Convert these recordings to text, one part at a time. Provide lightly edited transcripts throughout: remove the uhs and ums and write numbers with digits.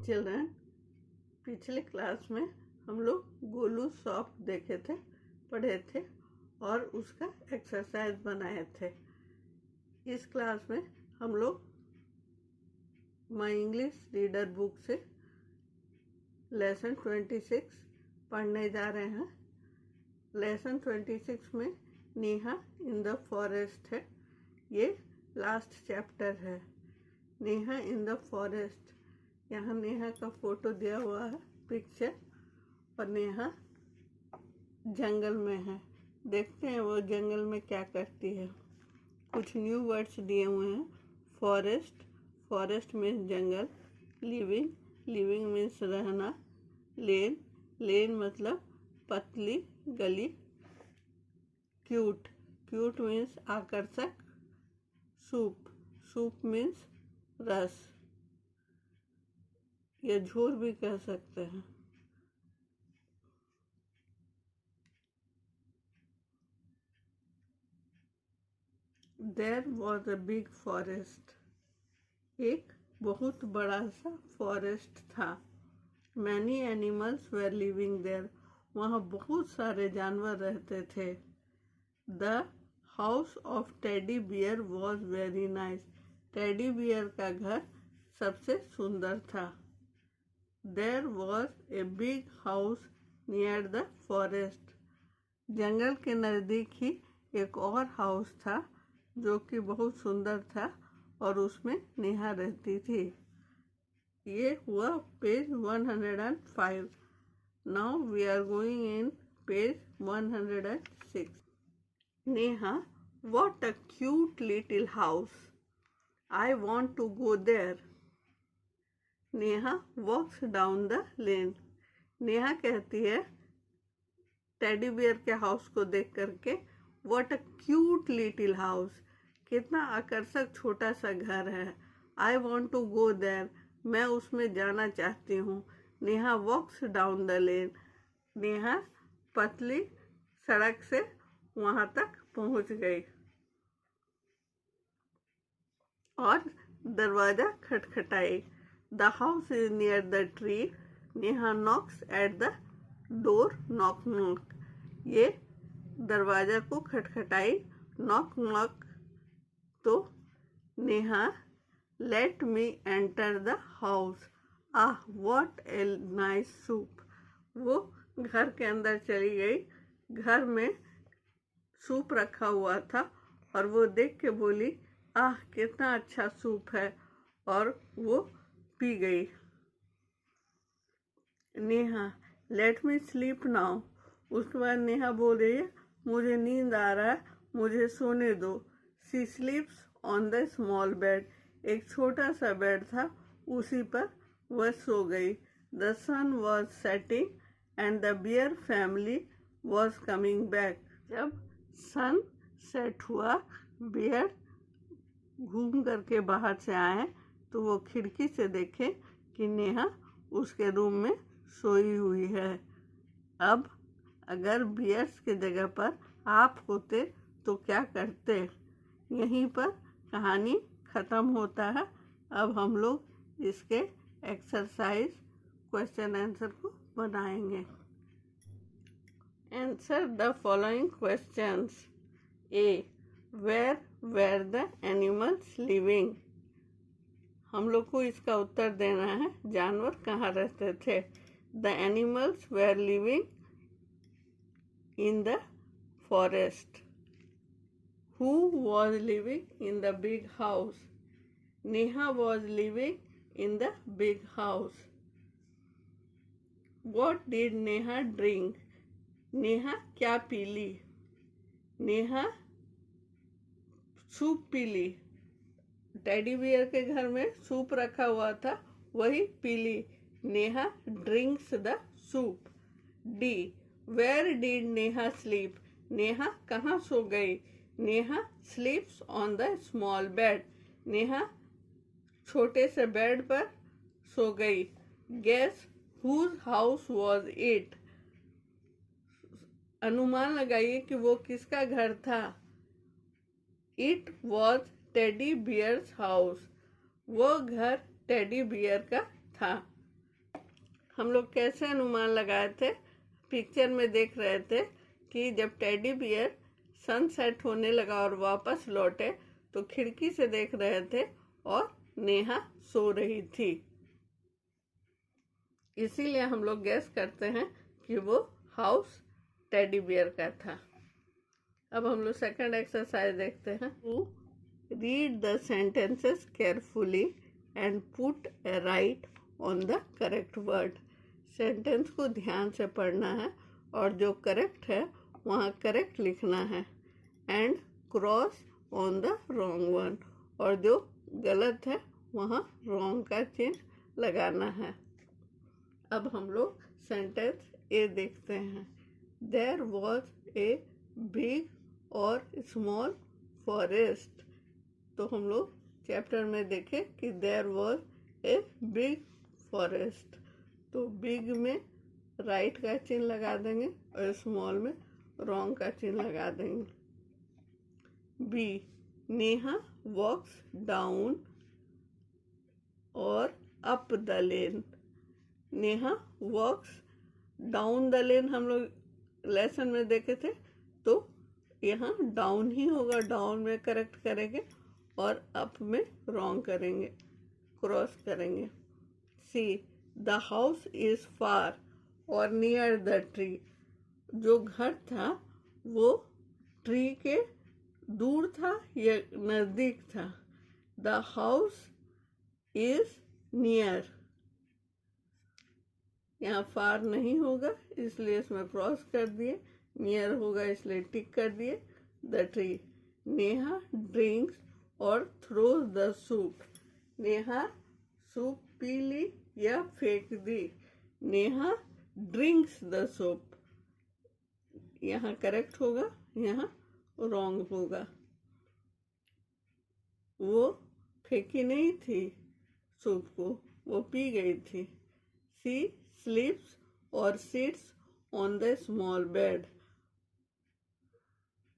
Children, पिछले class में हम लोग गोलू सॉफ्ट देखे थे, पढ़े थे और उसका एक्सरसाइज बनाए थे। इस क्लास में हम लोग माई इंग्लिश रीडर बुक से लेसन 26 पढ़ने जा रहे हैं। लेसन 26 में नेहा इन द फॉरेस्ट है। ये लास्ट चैप्टर है। नेहा इन द फॉरेस्ट, यहाँ नेहा का फोटो दिया हुआ है, पिक्चर, और नेहा जंगल में है। देखते हैं वो जंगल में क्या करती है। कुछ न्यू वर्ड्स दिए हुए हैं। फॉरेस्ट, फॉरेस्ट मीन्स जंगल। लिविंग, लिविंग मीन्स रहना। लेन, लेन मतलब पतली गली। क्यूट, क्यूट मीन्स आकर्षक। सूप, सूप मीन्स रस या झोर भी कह सकते हैं। There was a big forest. एक बहुत बड़ा सा फॉरेस्ट था। Many animals were living there. वहाँ बहुत सारे जानवर रहते थे। The house of Teddy Bear was very nice. Teddy bear का घर सबसे सुंदर था। There was a big house near the forest. जंगल के नज़दीक ही एक और हाउस था जो कि बहुत सुंदर था और उसमें नेहा रहती थी। ये हुआ page 105। Now we are going in page 106। Neha, what a cute little house. I want to go there. Neha walks down the lane. Neha कहती है टेडी बियर के हाउस को देख करके, what a cute little house. कितना आकर्षक छोटा सा घर है। I want to go there. मैं उसमें जाना चाहती हूँ। Neha walks down the lane. Neha पतली सड़क से वहाँ तक पहुँच गई और दरवाजा खटखटाई। The house is near the tree. Neha knocks at the door. Knock knock, ये दरवाजा को खटखटाई। नॉक नॉक, तो Neha let me enter the house. Ah, what a nice soup. वो घर के अंदर चली गई। घर में सूप रखा हुआ था और वो देख के बोली, आह कितना अच्छा सूप है, और वो पी गई। Neha, let me sleep now. उसके बाद नेहा बोल रही है, मुझे नींद आ रहा है, मुझे सोने दो। She sleeps on the small bed. एक छोटा सा बेड था, उसी पर वह सो गई। The sun was setting and the bear family was coming back. जब सन सेट हुआ, बियर घूम करके बाहर से आए तो वो खिड़की से देखे कि नेहा उसके रूम में सोई हुई है। अब अगर बियर्स की जगह पर आप होते तो क्या करते? यहीं पर कहानी ख़त्म होता है। अब हम लोग इसके एक्सरसाइज क्वेश्चन आंसर को बनाएंगे। Answer the following questions. A, where were the animals living. हम लोग को इसका उत्तर देना है, जानवर कहाँ रहते थे। The animals were living in the forest. Who was living in the big house. Neha was living in the big house. What did Neha drink. Neha क्या पी ली। नेहा सूप पी ली। टेडी बियर के घर में सूप रखा हुआ था, वही पी ली। Neha drinks the soup. D, where did Neha sleep. Neha कहाँ सो गई। Neha sleeps on the small bed. Neha छोटे से बेड पर सो गई। Guess whose house was it. अनुमान लगाइए कि वो किसका घर था। It was teddy bear's house. वो घर टेडी बियर का था। हम लोग कैसे अनुमान लगाए थे, पिक्चर में देख रहे थे कि जब टेडी बियर सनसेट होने लगा और वापस लौटे तो खिड़की से देख रहे थे और नेहा सो रही थी। इसीलिए हम लोग गैस करते हैं कि वो हाउस टेडी बियर का था। अब हम लोग सेकंड एक्सरसाइज देखते हैं। Read the sentences carefully and put A right on the correct word. Sentence को ध्यान से पढ़ना है और जो करेक्ट है वहाँ करेक्ट लिखना है, and cross on the wrong one, और जो गलत है वहाँ रॉन्ग का चिन्ह लगाना है। अब हम लोग सेंटेंस ए देखते हैं। देयर वॉज ए बिग और स्मॉल फॉरेस्ट। तो हम लोग चैप्टर में देखे कि there was a big forest, तो बिग में राइट का चिन्ह लगा देंगे और स्मॉल में रॉन्ग का चिन्ह लगा देंगे। बी, नेहा वॉक्स डाउन और up the lane. Neha walks down the lane हम लोग लेसन में देखे थे, तो यहाँ डाउन ही होगा, डाउन में करेक्ट करेंगे और अप में रॉन्ग करेंगे, क्रॉस करेंगे। सी, द हाउस इज फार और नियर द ट्री। जो घर था वो ट्री के दूर था या नज़दीक था। द हाउस इज नियर, यहाँ फार नहीं होगा इसलिए इसमें क्रॉस कर दिए, नियर होगा इसलिए टिक कर दिए। The tree. नेहा ड्रिंक्स और throws the soup. Neha soup पी ली या फेंक दी। नेहा ड्रिंक्स द सूप, यहाँ करेक्ट होगा, यहाँ रॉन्ग होगा। वो फेंकी नहीं थी सूप को, वो पी गई थी। सी स्लीप्स और sits on the small bed.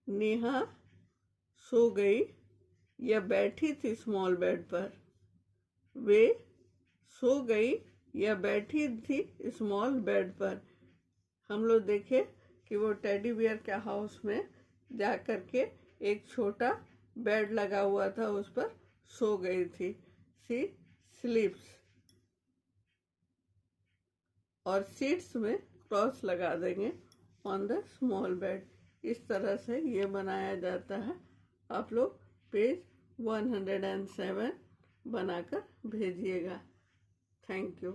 Neha सो गई या बैठी थी स्मॉल बेड पर। वे सो गई या बैठी थी स्मॉल बेड पर। हम लोग देखे कि वो टेडी बियर के हाउस में जा कर के एक छोटा बेड लगा हुआ था, उस पर सो गई थी। सी स्लीप्स, और सीट्स में क्रॉस लगा देंगे ऑन द स्मॉल बेड। इस तरह से ये बनाया जाता है। आप लोग पेज 107 बनाकर भेजिएगा। Thank you.